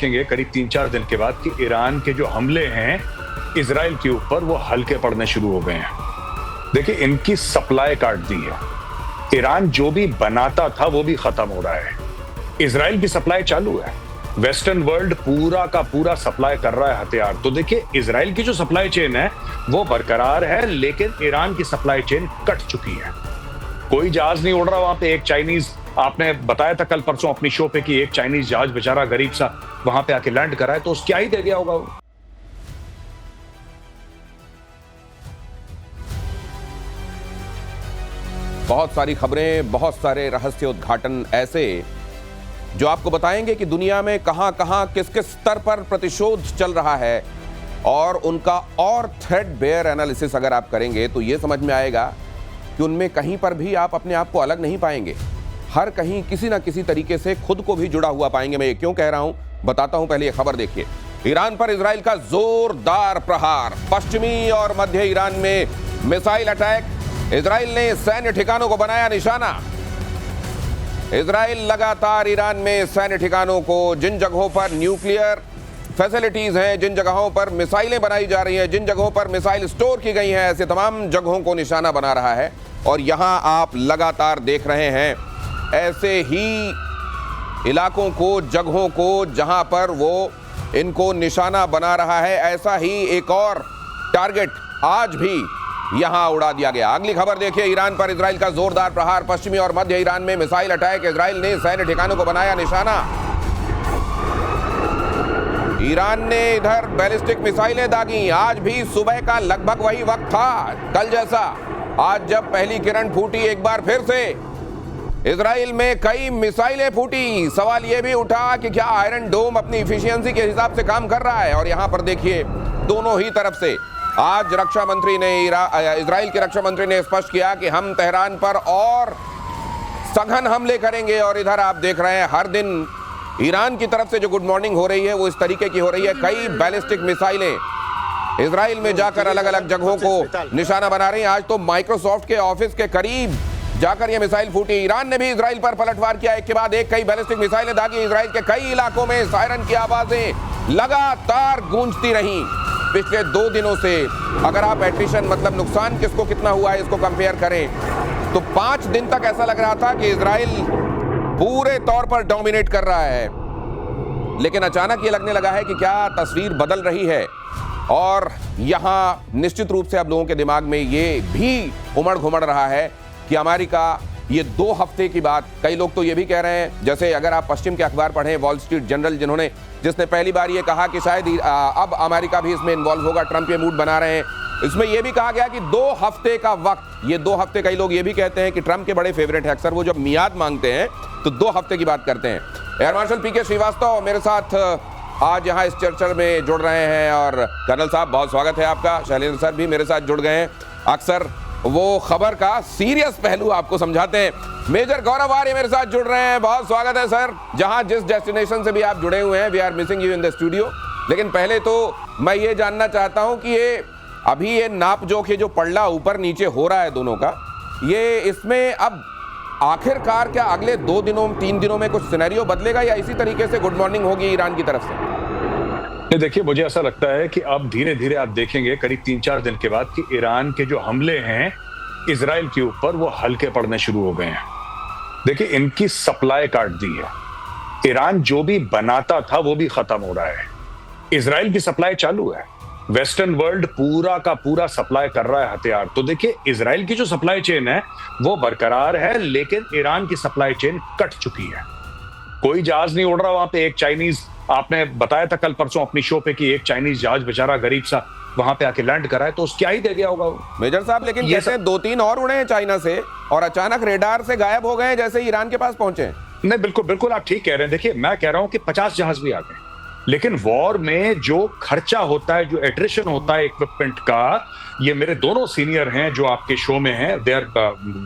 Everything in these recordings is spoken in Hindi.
देखेंगे करीब 3-4 दिन के बाद कि ईरान के जो हमले हैं इजराइल के ऊपर वो हल्के पड़ने शुरू हो गए हैं। देखिए, इनकी सप्लाई काट दी है। ईरान जो भी बनाता था वो भी खत्म हो रहा है। इजराइल की सप्लाई चालू है। वेस्टर्न वर्ल्ड पूरा का पूरा सप्लाई कर रहा है हथियार। तो देखिए, इजराइल की जो सप्लाई चेन है वो बरकरार है, लेकिन ईरान की सप्लाई चेन कट चुकी है। कोई जहाज नहीं उड़ रहा वहां पे। एक चाइनीज, आपने बताया था कल परसों अपनी शो पे कि एक चाइनीज जहाज बेचारा गरीब सा वहां पे आके लैंड करा है, तो क्या ही दे गया होगा वो। बहुत सारी खबरें, बहुत सारे रहस्योद्घाटन ऐसे जो आपको बताएंगे कि दुनिया में कहां कहां किस किस स्तर पर प्रतिशोध चल रहा है, और उनका और थ्रेडबेयर एनालिसिस अगर आप करेंगे तो यह समझ में आएगा कि उनमें कहीं पर भी आप अपने आप को अलग नहीं पाएंगे। हर कहीं किसी ना किसी तरीके से खुद को भी जुड़ा हुआ पाएंगे। मैं ये क्यों कह रहा हूं बताता हूं, पहले ये खबर देखिए। ईरान पर इजराइल का जोरदार प्रहार, पश्चिमी और मध्य ईरान में मिसाइल अटैक। इजराइल ने सैन्य ठिकानों को बनाया निशाना। इजराइल लगातार ईरान में सैन्य ठिकानों को, जिन जगहों पर न्यूक्लियर फैसिलिटीज हैं, जिन जगहों पर मिसाइलें बनाई जा रही हैं, जिन जगहों पर मिसाइल स्टोर की गई हैं, ऐसे तमाम जगहों को निशाना बना रहा है। और यहां आप लगातार देख रहे हैं ऐसे ही इलाकों को, जगहों को जहां पर वो इनको निशाना बना रहा है। ऐसा ही एक और टारगेट आज भी यहां उड़ा दिया गया। अगली खबर देखिए, ईरान पर इजराइल का जोरदार प्रहार, पश्चिमी और मध्य ईरान में मिसाइल अटैक। इजराइल ने सैन्य ठिकानों को बनाया निशाना। ईरान ने इधर बैलिस्टिक मिसाइलें दागी। आज भी सुबह का लगभग वही वक्त था कल जैसा। आज जब पहली किरण फूटी, एक बार फिर से इजराइल में कई मिसाइलें फूटी। सवाल यह भी उठा कि क्या आयरन डोम अपनी इफिशियंसी के हिसाब से काम कर रहा है। और यहां पर देखिए, दोनों ही तरफ से आज रक्षा मंत्री ने, इजराइल के रक्षा मंत्री ने स्पष्ट किया कि हम तेहरान पर और सघन हमले करेंगे। और इधर आप देख रहे हैं हर दिन ईरान की तरफ से जो गुड मॉर्निंग हो रही है वो इस तरीके की हो रही है। कई बैलिस्टिक मिसाइलें इजराइल में जाकर अलग अलग जगहों को निशाना बना रही हैं। आज तो माइक्रोसॉफ्ट के ऑफिस के करीब जाकर यह मिसाइल फूटी। ईरान ने भी इजराइल पर पलटवार किया, एक के बाद एक कई बैलिस्टिक मिसाइलें दागी। इजराइल के कई इलाकों में सायरन की आवाजें लगातार गूंजती रहीं पिछले 2 दिनों से। अगर आप एट्रिशन, मतलब नुकसान किसको कितना हुआ है, इसको कंपेयर करें तो 5 दिन तक ऐसा लग रहा था कि इजराइल पूरे तौर पर डोमिनेट कर रहा है। लेकिन अचानक ये लगने लगा है कि क्या तस्वीर बदल रही है। और यहां निश्चित रूप से अब लोगों के दिमाग में ये भी उमड़ घुमड़ रहा है कि अमेरिका, ये 2 हफ्ते की बात, कई लोग तो ये भी कह रहे हैं, जैसे अगर आप पश्चिम के अखबार पढ़ें, वॉल स्ट्रीट जर्नल जिसने पहली बार ये कहा कि शायद अब अमेरिका भी इसमें इन्वॉल्व होगा, ट्रंप ये मूड बना रहे हैं। इसमें यह भी कहा गया कि 2 हफ्ते का वक्त, ये 2 हफ्ते, कई लोग ये भी कहते हैं कि ट्रंप के बड़े फेवरेट है, अक्सर वो जब मियाद मांगते हैं तो 2 हफ्ते की बात करते हैं। एयर मार्शल पीके श्रीवास्तव मेरे साथ आज यहाँ इस चर्चा में जुड़ रहे हैं। और कर्नल साहब, बहुत स्वागत है आपका। शैलेंद्र सर भी मेरे साथ जुड़ गए हैं, अक्सर वो खबर का सीरियस पहलू आपको समझाते हैं। मेजर गौरव आर्य मेरे साथ जुड़ रहे हैं, बहुत स्वागत है सर। जहां जिस डेस्टिनेशन से भी आप जुड़े हुए हैं, we are missing you in the studio. लेकिन पहले तो मैं ये जानना चाहता हूं कि ये नाप जोख, ये जो पलड़ा ऊपर नीचे हो रहा है दोनों का, ये इसमें अब आखिरकार क्या अगले 2 दिनों 3 दिनों में कुछ सिनेरियो बदलेगा, या इसी तरीके से गुड मॉर्निंग होगी ईरान की तरफ से? देखिए, मुझे ऐसा लगता है कि अब धीरे धीरे आप देखेंगे करीब 3-4 दिन के बाद कि ईरान के जो हमले हैं इजराइल के ऊपर वो हल्के पड़ने शुरू हो गए हैं। देखिए, इनकी सप्लाई काट दी है। ईरान जो भी बनाता था वो भी खत्म हो रहा है। इजराइल की सप्लाई चालू है। वेस्टर्न वर्ल्ड पूरा का पूरा सप्लाई कर रहा है हथियार। तो देखिए, इजराइल की जो सप्लाई चेन है वो बरकरार है, लेकिन ईरान की सप्लाई चेन कट चुकी है। कोई जहाज नहीं उड़ रहा वहां पे। एक चाइनीज, आपने बताया था कल परसों अपनी शो पे कि एक चाइनीज जहाज बेचारा गरीब सा वहां पे आके लैंड करा है, तो क्या ही दे गया होगा वो। मेजर साहब, लेकिन जैसे 2-3 और उड़े हैं चाइना से और अचानक रेडार से गायब हो गए हैं, जैसे ईरान के पास पहुंचे। नहीं, बिल्कुल बिल्कुल आप ठीक कह रहे हैं। देखिए, मैं कह रहा हूं कि 50 जहाज भी आ गए, लेकिन वॉर में जो खर्चा होता है, जो एट्रिशन होता है इक्विपमेंट का, ये मेरे दोनों सीनियर हैं जो आपके शो में हैं, they are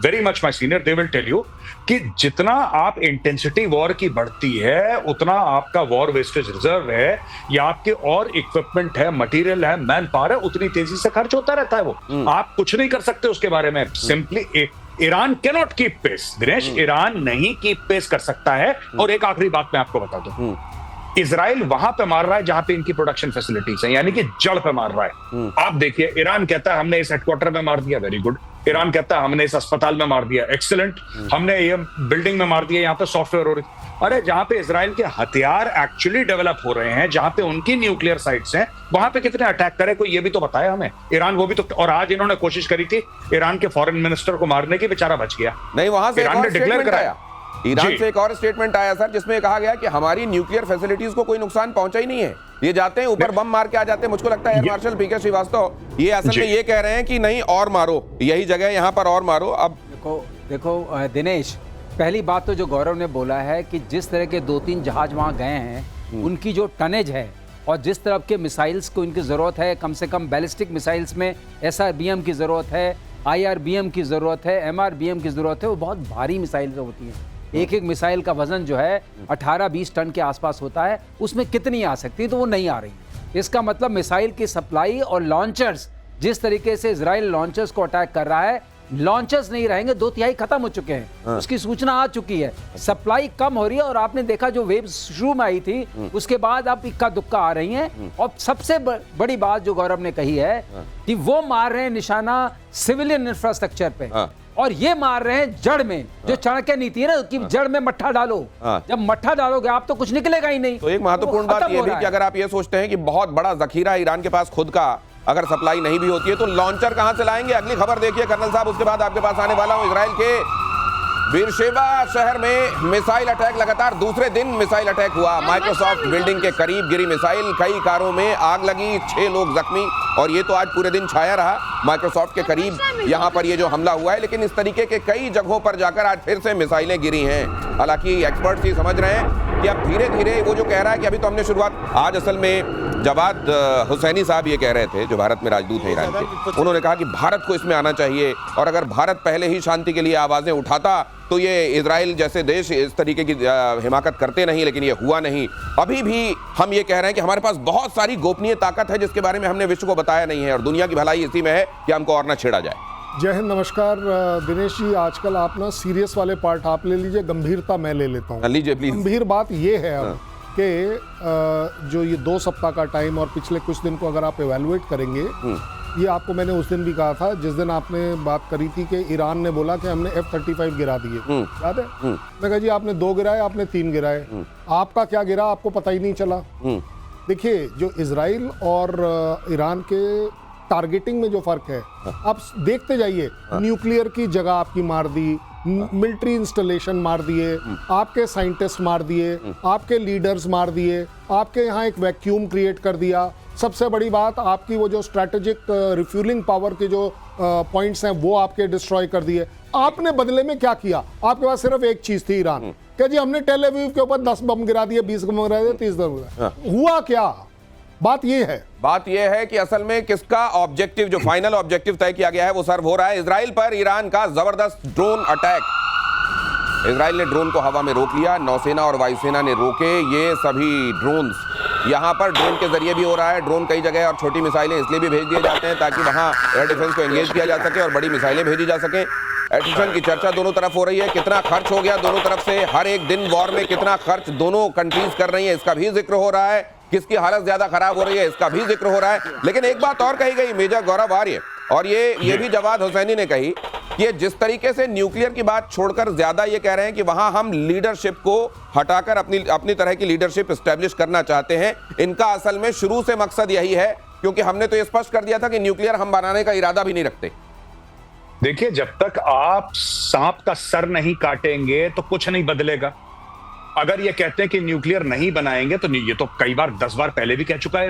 very much my senior, they will tell you कि जितना आप इंटेंसिटी वॉर की बढ़ती है उतना आपका वॉर वेस्टेज रिजर्व है, या आपके और इक्विपमेंट है, मटेरियल है, मैन पावर है, उतनी तेजी से खर्च होता रहता है। वो आप कुछ नहीं कर सकते उसके बारे में। Simply Iran can not keep pace. Dinesh, Iran नहीं कीप पेस कर सकता है। और एक आखिरी बात मैं आपको बता दूं, इजराइल वहां पे मार रहा है जहां पे इनकी प्रोडक्शन फैसिलिटीज है, यानी कि जड़ पे मार रहा है। आप देखिए, ईरान कहता है हमने इस हेडक्वार्टर में मार दिया, वेरी गुड। ईरान कहता है हमने इस अस्पताल में मार दिया, एक्सीलेंट। हमने ये बिल्डिंग में मार दिया, यहाँ पे सॉफ्टवेयर हो रही। अरे जहां पे इजराइल के हथियार एक्चुअली डेवलप हो रहे हैं, जहां पे उनकी न्यूक्लियर साइट्स हैं, वहां पे कितने अटैक करे कोई ये भी तो बताया हमें। ईरान वो भी तो, और आज इन्होंने कोशिश करी थी ईरान के फॉरेन मिनिस्टर को मारने की, बेचारा बच गया। नहीं, वहां से ईरान ने डिक्लेयर कराया, ईरान से एक और स्टेटमेंट आया सर, जिसमें कहा गया कि हमारी न्यूक्लियर फैसिलिटीज को कोई नुकसान पहुंचा ही नहीं है, ये जाते हैं ऊपर बम मार के आ जाते हैं। मुझको लगता है एयर मार्शल पीके श्रीवास्तव ये असल में ये कह रहे हैं कि नहीं और मारो, यही जगह यहाँ पर और मारो। अब देखो दिनेश, पहली बात तो जो गौरव ने बोला है कि जिस तरह के 2-3 जहाज वहाँ गए हैं, उनकी जो टनेज है और जिस तरह के मिसाइल्स को इनकी ज़रूरत है, कम से कम बैलिस्टिक मिसाइल्स में SRBM की ज़रूरत है, IRBM की ज़रूरत है, MRBM की ज़रूरत है, वो बहुत भारी मिसाइल होती हैं। एक एक मिसाइल का वजन जो है 18-20 टन के आसपास होता है, उसमें कितनी आ सकती है, तो वो नहीं आ रही। इसका मतलब मिसाइल की सप्लाई और लॉन्चर्स, जिस तरीके से इजराइल लॉन्चर्स को अटैक कर रहा है, लॉन्चर्स नहीं रहेंगे, 2/3 खत्म हो चुके हैं। उसकी सूचना आ चुकी है, सप्लाई कम हो रही है। और आपने देखा जो वेव शुरू में आई थी, उसके बाद अब इक्का दुक्का आ रही हैं। और सबसे बड़ी बात जो गौरव ने कही है कि वो मार रहे हैं निशाना सिविलियन इंफ्रास्ट्रक्चर पे, और ये मार रहे हैं जड़ में। जो चाणक्य नीति है ना कि जड़ में मट्ठा डालो, जब मट्ठा डालोगे आप तो कुछ निकलेगा ही नहीं। तो एक महत्वपूर्ण बात यह भी कि अगर आप ये सोचते हैं कि बहुत बड़ा जखीरा ईरान के पास खुद का, अगर सप्लाई नहीं भी होती है तो लॉन्चर कहां से लाएंगे? अगली खबर देखिए कर्नल साहब, उसके बाद आपके पास आने वाला हूं। इजराइल के बीरशेबा शहर में मिसाइल अटैक, लगातार दूसरे दिन मिसाइल अटैक हुआ। माइक्रोसॉफ्ट बिल्डिंग के करीब गिरी मिसाइल, कई कारों में आग लगी, 6 लोग जख्मी, और ये तो आज पूरे दिन छाया रहा माइक्रोसॉफ्ट के करीब यहाँ पर ये जो हमला हुआ है। लेकिन इस तरीके के कई जगहों पर जाकर आज फिर से मिसाइलें गिरी हैं। हालांकि एक्सपर्ट्स ये समझ रहे हैं कि अब धीरे धीरे, वो जो कह रहा है कि अभी तो हमने शुरुआत, आज असल में जवाद हुसैनी साहब ये कह रहे थे, जो भारत में राजदूत हैं ईरान के, उन्होंने कहा कि भारत को इसमें आना चाहिए, और अगर भारत पहले ही शांति के लिए आवाजें उठाता तो ये इजराइल जैसे देश इस तरीके की हिमाकत करते नहीं। लेकिन ये हुआ नहीं। अभी भी हम ये कह रहे हैं कि हमारे पास बहुत सारी गोपनीय ताकत है जिसके बारे में हमने विश्व को बताया नहीं है, और दुनिया की भलाई इसी में है कि हमको और ना छेड़ा जाए। जय हिंद, नमस्कार दिनेश जी। आजकल आप ना सीरियस वाले पार्ट आप ले लीजिए, गंभीरता मैं ले लेता हूँ। लीजिए प्लीज। गंभीर बात ये है अब कि जो ये 2 सप्ताह का टाइम और पिछले कुछ दिन को अगर आप एवेलुएट करेंगे, ये आपको मैंने उस दिन भी कहा था जिस दिन आपने बात करी थी कि ईरान ने बोला कि हमने F-35 गिरा दिए, याद है? मैं कहा जी आपने 2 गिराए, आपने 3 गिराए, आपका क्या गिरा आपको पता ही नहीं चला। देखिए, जो इजराइल और ईरान के टारगेटिंग में जो फर्क है, आप देखते जाइए, न्यूक्लियर की जगह आपकी मार दी, मिलिट्री इंस्टॉलेशन मार दिए, आपके साइंटिस्ट मार दिए, आपके लीडर्स मार दिए, आपके यहाँ एक वैक्यूम क्रिएट कर दिया। सबसे बड़ी बात, आपकी वो जो स्ट्रैटेजिक रिफ्यूलिंग पावर के जो पॉइंट्स हैं वो आपके डिस्ट्रॉय कर दिए। आपने बदले में क्या किया? आपके पास सिर्फ एक चीज थी, ईरान, क्या जी हमने टेल अवीव के ऊपर 10 बम गिरा दिए, 20 बम गिरा दिए, 30 बम गिरा। हुआ क्या? बात ये है कि असल में किसका ऑब्जेक्टिव, जो फाइनल ऑब्जेक्टिव तय किया गया है, वो सर्व हो रहा है। इजराइल पर ईरान का जबरदस्त ड्रोन अटैक। इजराइल ने ड्रोन को हवा में रोक लिया, नौसेना और वायुसेना ने रोके ये सभी ड्रोन्स। यहाँ पर ड्रोन के जरिए भी हो रहा है। ड्रोन कई जगह और छोटी मिसाइलें इसलिए भी भेज दिए जाते हैं ताकि वहाँ एयर डिफेंस को एंगेज किया जा सके और बड़ी मिसाइलें भेजी जा सके। एडिशन की चर्चा दोनों तरफ हो रही है, कितना खर्च हो गया दोनों तरफ से, हर एक दिन वॉर में कितना खर्च दोनों कंट्रीज कर रही है, इसका भी जिक्र हो रहा है। किसकी हालत ज्यादा खराब हो रही है, इसका भी जिक्र हो रहा है। लेकिन एक बात और कही गई मेजर गौरव आर्य, और ये भी जवाद हुसैनी ने कही कि जिस तरीके से न्यूक्लियर की बात छोड़कर ज्यादा ये कह रहे हैं कि वहां हम लीडरशिप को हटाकर अपनी तरह की लीडरशिप एस्टेब्लिश करना चाहते हैं। इनका असल में शुरू से मकसद यही है, क्योंकि हमने तो ये स्पष्ट कर दिया था कि न्यूक्लियर हम बनाने का इरादा भी नहीं रखते। देखिए, जब तक आप सांप का सर नहीं काटेंगे तो कुछ नहीं बदलेगा। अगर ये कहते हैं कि न्यूक्लियर नहीं बनाएंगे, तो ये तो कई बार 10 बार पहले भी कह चुका है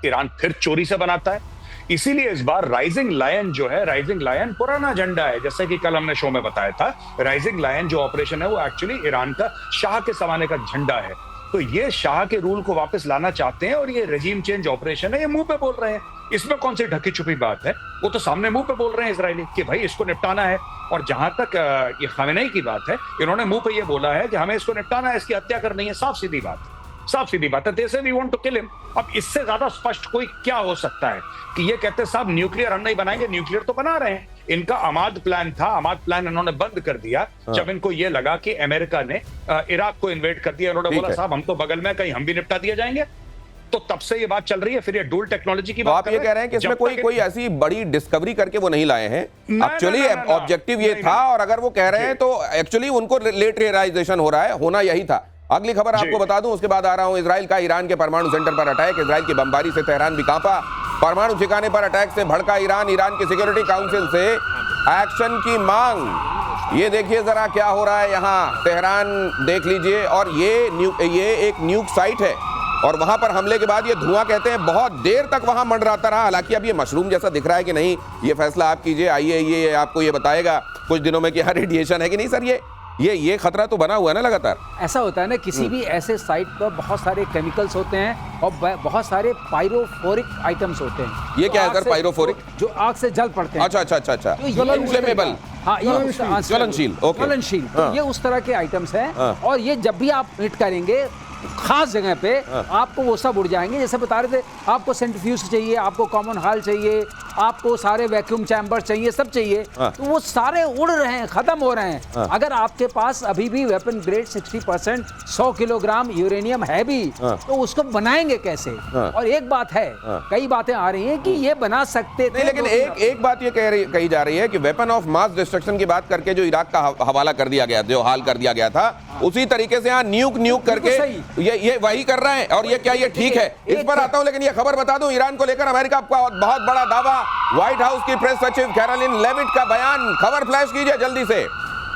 ईरान फिर चोरी से बनाता है। इसीलिए इस बार राइजिंग लायन जो है, राइजिंग लायन पुराना झंडा है, जैसे कि कल हमने शो में बताया था। राइजिंग लायन जो ऑपरेशन है वो एक्चुअली ईरान का शाह के जमाने का झंडा है। तो ये शाह के रूल को वापस लाना चाहते हैं, और ये रेजिम चेंज ऑपरेशन है, ये मुंह पे बोल रहे हैं। इसमें कौन सी ढकी छुपी बात है? वो तो सामने मुंह पे बोल रहे हैं इजरायली कि भाई इसको निपटाना है। और जहां तक ये खामेनेई की बात है, इन्होंने मुंह पे ये बोला है कि हमें इसको निपटाना है, इसकी हत्या करनी है, साफ सीधी बात। साफ सीधी बात है, they say we want to kill him. अब इससे ज्यादा स्पष्ट कोई क्या हो सकता है कि ये कहते साहब न्यूक्लियर हम नहीं बनाएंगे, न्यूक्लियर तो बना रहे हैं। इनका अमाद प्लान था, अमाद प्लान इन्होंने बंद कर दिया जब इनको ये लगा कि अमेरिका ने इराक को इन्वेड कर दिया। इन्होंने बोला साहब हम तो बगल में, कहीं हम भी निपटा दिए जाएंगे। तो तब से ये बात चल रही है। फिर ये डुअल टेक्नोलॉजी की तो बात आप ये कह रहे हैं कि इसमें कोई ऐसी बड़ी डिस्कवरी करके वो नहीं लाए हैं, एक्चुअली ऑब्जेक्टिव ये था, और अगर वो कह रहे हैं तो एक्चुअली उनको लेट रियलाइजेशन हो रहा है, होना यही था। अगली खबर आपको बता दूं, उसके बाद आ रहा हूं। इजराइल का ईरान के परमाणु सेंटर पर अटैक, इजराइल की बमबारी से तेहरान भी कांपा। परमाणु ठिकाने पर अटैक से भड़का ईरान, ईरान की सिक्योरिटी काउंसिल से एक्शन की मांग। ये देखिए जरा क्या हो रहा है यहाँ, तेहरान देख लीजिए, और ये एक न्यूक साइट है, और वहां पर हमले के बाद ये धुआं कहते हैं बहुत देर तक वहां मंडराता रहा। हालांकि अब ये मशरूम जैसा दिख रहा है कि नहीं, ये फैसला आप कीजिए। आइए ये आपको ये बताएगा कुछ दिनों में कि यहाँ रेडिएशन है कि नहीं। सर ये खतरा तो बना हुआ है ना लगातार। ऐसा होता है ना, किसी भी ऐसे साइट पर बहुत सारे केमिकल्स होते हैं और बहुत सारे पायरोफोरिक आइटम्स होते हैं। ये क्या है सर, पायरोफोरिक? जो आग से जल पड़ते हैं। अच्छा। तो इन्फ्लेमेबल, हाँ, ज्वलनशील, ओके, ज्वलनशील। तो ये उस तरह के आइटम्स हैं, और ये जब भी आप हिट करेंगे खास जगह पे आपको वो सब उड़ जाएंगे। जैसे बता रहे थे, आपको सेंट्रीफ्यूज चाहिए, आपको कॉमन हॉल चाहिए, आपको सारे वैक्यूम चैम्बर चाहिए, सब चाहिए, तो वो सारे उड़ रहे हैं, खत्म हो रहे हैं। अगर आपके पास अभी भी वेपन ग्रेड 60% 100 किलोग्राम यूरेनियम है भी, तो उसको बनाएंगे कैसे? और एक बात है, कई बातें आ रही हैं कि ये बना सकते थे, लेकिन एक बात ये कही जा रही है कि वेपन ऑफ मास डिस्ट्रक्शन की बात करके जो इराक का हवाला कर दिया गया, जो हाल कर दिया गया था, उसी तरीके से यहाँ न्यूक करके ये वही कर रहे हैं। और ये क्या ये ठीक है? इस पर आता हूं, लेकिन ये खबर बता दूं, ईरान को लेकर अमेरिका का बहुत बड़ा दावा। व्हाइट हाउस की प्रेस सचिव कैरोलिन लेविट का बयान, खबर फ्लैश कीजिए जल्दी से।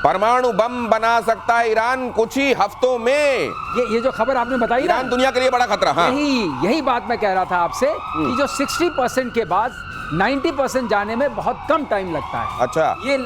परमाणु बम बना सकता है ईरान कुछ ही हफ्तों में। ये जो खबर आपने बताई, ईरान दुनिया के लिए बड़ा खतरा। हाँ, यही बात मैं कह रहा था आपसे कि जो 60% के बाद 90% जाने में बहुत कम टाइम लगता है। अच्छा, ये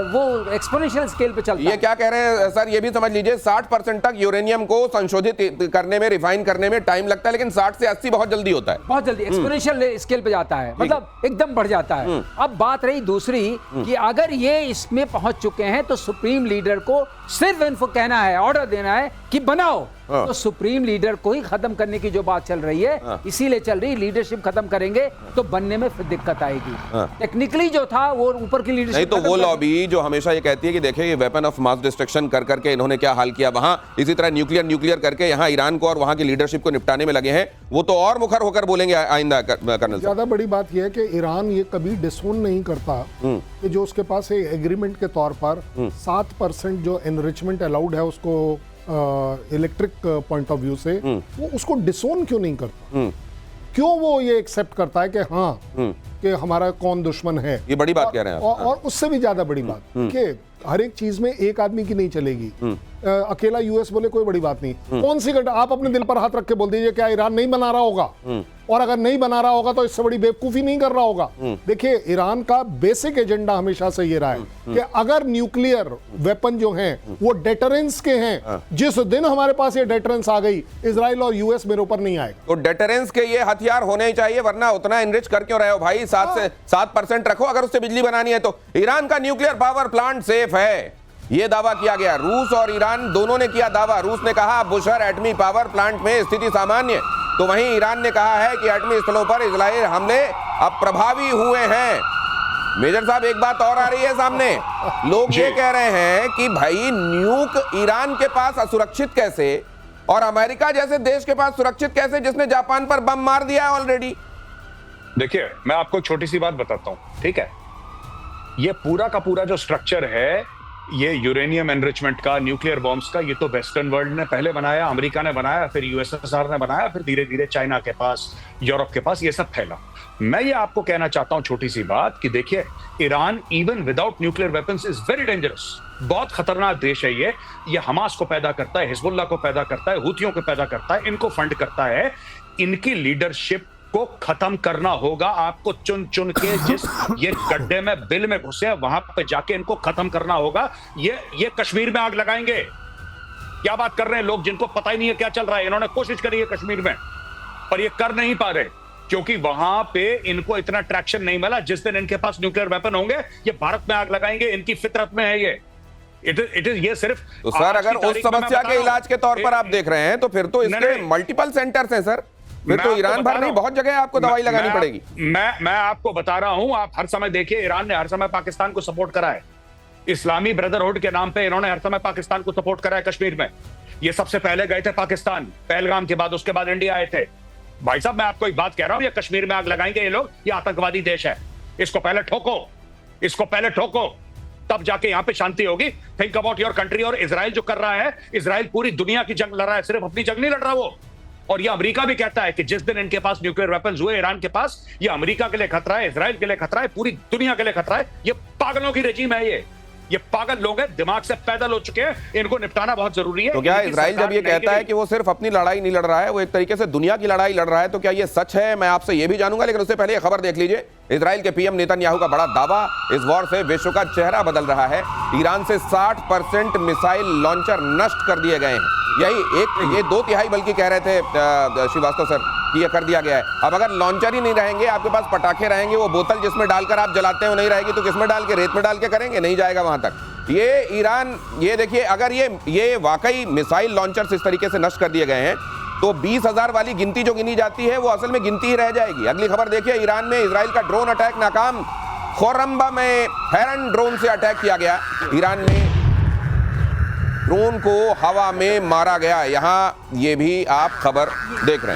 वो एक्सपोनेंशियल स्केल पे चलता है। ये क्या कह रहे हैं सर, ये भी समझ लीजिए 60% तक यूरेनियम को संशोधित करने में, रिफाइन करने में टाइम लगता है, लेकिन 60 से 80 बहुत जल्दी होता है। बहुत जल्दी एक्सपोनेंशियल स्केल पे जाता है, मतलब एकदम बढ़ जाता है। अब बात रही दूसरी कि अगर ये इसमें पहुंच चुके हैं तो सुप्रीम लीडर को सिर्फ इनको कहना है, ऑर्डर देना है कि बनाओ। तो सुप्रीम लीडर को ही खत्म करने की जो बात चल रही है, इसीलिए चल रही, लीडरशिप खत्म करेंगे तो बनने में फिर दिक्कत आएगी। टेक्निकली जो था वो ऊपर की लीडरशिप नहीं, तो वो लॉबी जो हमेशा ये कहती है कि देखिए ये वेपन ऑफ मास डिस्ट्रक्शन कर करके इन्होंने क्या हाल किया वहां, इसी तरह न्यूक्लियर करके यहाँ ईरान को और वहां की लीडरशिप को निपटाने में लगे हैं, वो तो और मुखर होकर बोलेंगे आइंदा। कर्नल, ज्यादा बड़ी बात यह है कि ईरान ये कभी डिसोन नहीं करता कि जो उसके पास एग्रीमेंट के तौर पर 7% जो एनरिचमेंट अलाउड है उसको इलेक्ट्रिक पॉइंट ऑफ व्यू से, वो उसको डिसोन क्यों नहीं करता? क्यों वो ये एक्सेप्ट करता है कि हाँ कि हमारा कौन दुश्मन है? ये बड़ी बात कह रहे हैं आप। और उससे भी ज्यादा बड़ी बात कि हर एक चीज में एक आदमी की नहीं चलेगी। अकेला यूएस बोले कोई बड़ी बात नहीं। कौन सी घटना, आप अपने दिल पर हाथ रख के बोल दीजिए, क्या ईरान नहीं बना रहा होगा? और अगर नहीं बना रहा होगा तो इससे बड़ी बेवकूफी नहीं कर रहा होगा। देखिए, ईरान का बेसिक एजेंडा हमेशा से ये रहा है कि अगर न्यूक्लियर वेपन जो हैं वो डेटरेंस के हैं, जिस दिन हमारे पास ये डेटरेंस आ गई, इजराइल और यूएस मेरे ऊपर नहीं आएगा। तो डेटरेंस के ये हथियार होने ही चाहिए, वरना उतना एनरिच कर क्यों रहे हो भाई? 7% रखो, अगर उससे बिजली बनानी है तो। ईरान का न्यूक्लियर पावर प्लांट सेफ है, यह दावा किया गया। रूस और ईरान दोनों ने किया दावा। रूस ने कहा बुशहर एटमी पावर प्लांट में स्थिति सामान्य, तो वहीं ईरान ने कहा है कि एटमी स्थलों पर इजराइल हमले अब प्रभावी हुए हैं। मेजर साहब, एक बात और आ रही है सामने, लोग ये कह रहे हैं कि भाई न्यूक ईरान के पास असुरक्षित कैसे और अमेरिका जैसे देश के पास सुरक्षित कैसे, जिसने जापान पर बम मार दिया है ऑलरेडी? देखिए, मैं आपको छोटी सी बात बताता हूं, ठीक है? ये पूरा का पूरा जो स्ट्रक्चर है, ये यूरेनियम एनरिचमेंट का, न्यूक्लियर बॉम्ब्स का, ये तो वेस्टर्न वर्ल्ड ने पहले बनाया, अमेरिका ने बनाया, फिर यूएसएसआर ने बनाया, फिर धीरे धीरे चाइना के पास, यूरोप के पास ये सब फैला। मैं ये आपको कहना चाहता हूं छोटी सी बात कि देखिए, Iran even without nuclear weapons is very dangerous. बहुत खतरनाक देश है ये हमास को पैदा करता है, हिजबुल्लाह को पैदा करता है, हुतियों को पैदा करता है, इनको फंड करता है। इनकी लीडरशिप को खत्म करना होगा। आपको चुन चुन के जिस ये गड्ढे में बिल में घुसे वहां पे जाके इनको खत्म करना होगा। ये कश्मीर में आग लगाएंगे। क्या बात कर रहे हैं लोग, जिनको पता ही नहीं है क्या चल रहा है। इन्होंने कोशिश करी है कश्मीर में, पर ये कर नहीं पा रहे क्योंकि वहां पे इनको इतना ट्रैक्शन नहीं मिला। जिस दिन इनके पास न्यूक्लियर वेपन होंगे, ये भारत में आग लगाएंगे। इनकी फितरत में है ये। इट इज ये सिर्फ तो सर आज की अगर उस तारीख में मैं समस्या बता के रहा हूं। इलाज के तौर पर आप देख रहे हैं तो फिर तो इसके नहीं। मल्टीपल सेंटर्स हैं सर, फिर मैं तो आपको ईरान बता भर रहा नहीं हूं। बहुत जगह आपको दवाई लगानी मैं- पड़ेगी। मैं आपको बता रहा हूं, आप हर समय देखिए, ईरान ने हर समय पाकिस्तान को सपोर्ट करा है। इस्लामी ब्रदरहुड के नाम पे इन्होंने हर समय पाकिस्तान को सपोर्ट करा है कश्मीर में। ये सबसे पहले गए थे पाकिस्तान पहलगाम के बाद, उसके बाद इंडिया आए थे। भाई साहब मैं आपको एक बात कह रहा हूं, ये कश्मीर में आग लगाएंगे ये लोग, ये आतंकवादी देश है। इसको पहले ठोको, इसको पहले ठोको, तब जाके यहां पे शांति होगी। Think about your country. और इजराइल जो कर रहा है, इजराइल पूरी दुनिया की जंग लड़ रहा है, सिर्फ अपनी जंग नहीं लड़ रहा वो। और ये अमेरिका भी कहता है कि जिस दिन इनके पास न्यूक्लियर वेपन्स हुए ईरान के पास, ये अमेरिका के लिए खतरा है, इजराइल के लिए खतरा है, पूरी दुनिया के लिए खतरा है। ये पागलों की रेजिम है, ये पागल लोग हैं, दिमाग से पैदल हो चुके हैं, इनको निपटाना बहुत जरूरी है। तो क्या इनकी इजराइल सरकार जब ये नहीं कहता है गिरी। कि वो सिर्फ अपनी लड़ाई नहीं लड़ रहा है, वो एक तरीके से दुनिया की लड़ाई लड़ रहा है, तो क्या ये सच है? मैं आपसे ये भी जानूंगा, लेकिन उससे पहले ये खबर देख लीजिए। इजराइल के पीएम नेतन्याहू का बड़ा दावा, इस वॉर से विश्व का चेहरा बदल रहा है। ईरान से 60% मिसाइल लॉन्चर नष्ट कर दिए गए हैं। ये 2/3 बल्कि कह रहे थे श्रीवास्तव सर कि ये कर दिया गया है। अब अगर लॉन्चर ही नहीं रहेंगे, आपके पास पटाखे रहेंगे, वो बोतल जिसमें डालकर आप जलाते हैं वो नहीं रहेगी, तो किसमें डाल के, रेत में डाल के करेंगे? नहीं जाएगा वहां तक। ये ईरान, ये देखिए, अगर ये वाकई मिसाइल लॉन्चर्स इस तरीके से नष्ट कर दिए गए हैं तो 20,000 वाली गिनती जो गिनी जाती है वो असल में गिनती ही रह जाएगी। अगली खबर देखिए, ईरान में इजराइल का ड्रोन अटैक नाकाम। खोरम्बा में हेरन ड्रोन से अटैक किया गया। ईरान में ड्रोन को हवा में मारा गया। यहां ये भी आप खबर देख रहे हैं।